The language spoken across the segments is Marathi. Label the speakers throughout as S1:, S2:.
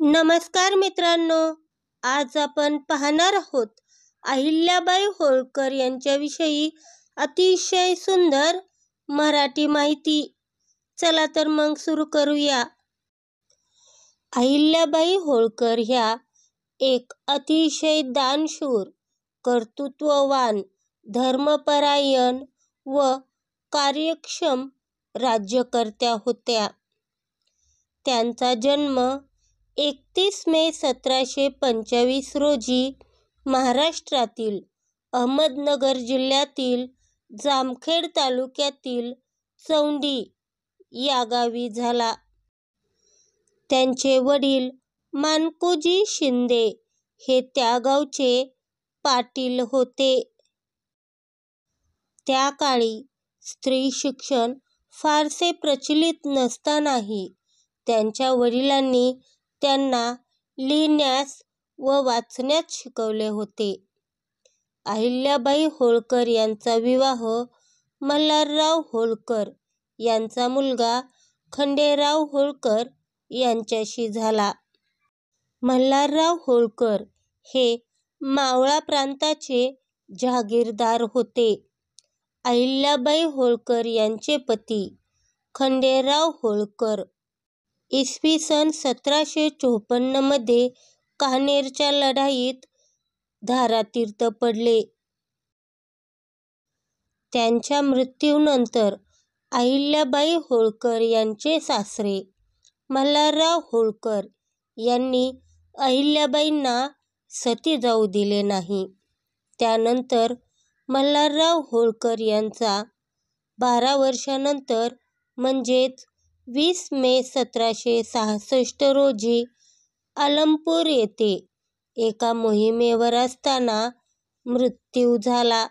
S1: नमस्कार मित्रांनो, आज आपण पाहणार आहोत अहिल्याबाई होळकर यांच्याविषयी अतिशय सुंदर मराठी माहिती. चला तर मग सुरू करूया. अहिल्याबाई होळकर ह्या एक अतिशय दानशूर, कर्तृत्ववान, धर्मपरायण व कार्यक्षम राज्यकर्त्या होत्या. त्यांचा जन्म 31 मे 1725 रोजी महाराष्ट्रातील अहमदनगर जिल्ह्यातील जामखेड तालुक्यातील चौंडी या गावी झाला. त्यांचे वडील माणकोजी शिंदे हे त्या गावचे पाटील होते. त्या काळी स्त्री शिक्षण फारसे प्रचलित नसतानाही त्यांच्या वडिलांनी त्यांना लिहिण्यास व वाचण्यास शिकवले होते. अहिल्याबाई होळकर यांचा विवाह मल्हारराव होळकर यांचा मुलगा खंडेराव होळकर यांच्याशी झाला. मल्हारराव होळकर हे मावळा प्रांताचे जहागीरदार होते. अहिल्याबाई होळकर यांचे पती खंडेराव होळकर इसवी सन 1754 मध्ये कान्हेरच्या लढाईत धारातीर्थी पडले. त्यांच्या मृत्यूनंतर अहिल्याबाई होळकर यांचे सासरे मल्हारराव होळकर यांनी अहिल्याबाईंना सती जाऊ दिले नाही. त्यानंतर मल्हारराव होळकर यांचा 12 वर्षांनंतर म्हणजेच 20 मे 1766 रोजी अलमपूर येथे एका मोहिमेवर असताना मृत्यू झाला.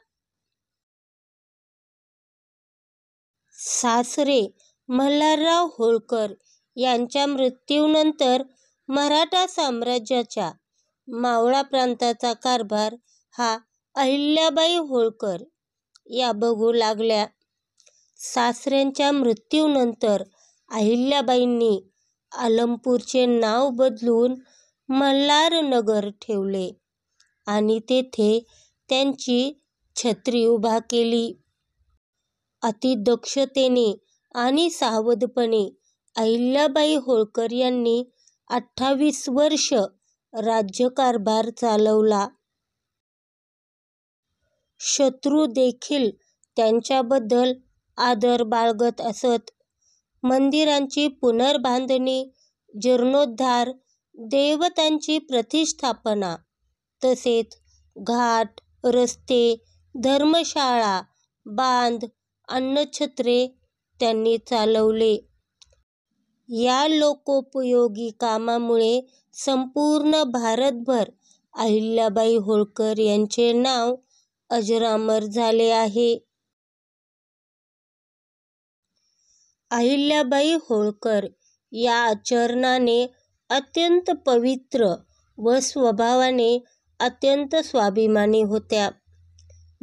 S1: सासरे मल्हारराव होळकर यांच्या मृत्यूनंतर मराठा साम्राज्याच्या मावळा प्रांताचा कारभार हा अहिल्याबाई होळकर या बघू लागल्या. सासऱ्यांच्या मृत्यूनंतर अहिल्याबाईंनी अलमपूरचे नाव बदलून मल्हारनगर ठेवले आणि तेथे त्यांची छत्री उभा केली. अतिदक्षतेने आणि सावधपणे अहिल्याबाई होळकर यांनी 28 वर्ष राज्यकारभार चालवला. शत्रू देखील त्यांच्याबद्दल आदर बाळगत असत. मंदिरांची पुनर्बांधणी, जीर्णोद्धार, देवतांची प्रतिष्ठापना तसेच घाट, रस्ते, धर्मशाळा, बांध, अन्नछत्रे त्यांनी चालवले. या लोकोपयोगी कामामुळे संपूर्ण भारतभर अहिल्याबाई होळकर यांचे नाव अजरामर झाले आहे. अहिल्याबाई होळकर या आचरणाने अत्यंत पवित्र व स्वभावाने अत्यंत स्वाभिमानी होत्या.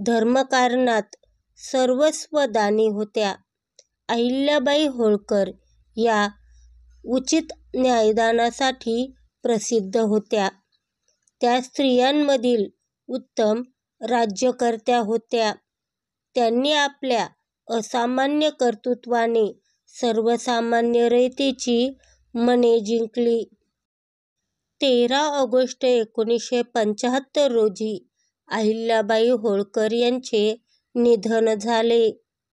S1: धर्मकारणात सर्वस्वदानी होत्या. अहिल्याबाई होळकर या उचित न्यायदानासाठी प्रसिद्ध होत्या. त्या स्त्रियांमधील उत्तम राज्यकर्त्या होत्या. त्यांनी आपल्या असामान्य कर्तृत्वाने सर्वसामान्य रयतेची मने जिंकली. 13 ऑगस्ट 1975 रोजी अहिल्याबाई होळकर यांचे निधन झाले.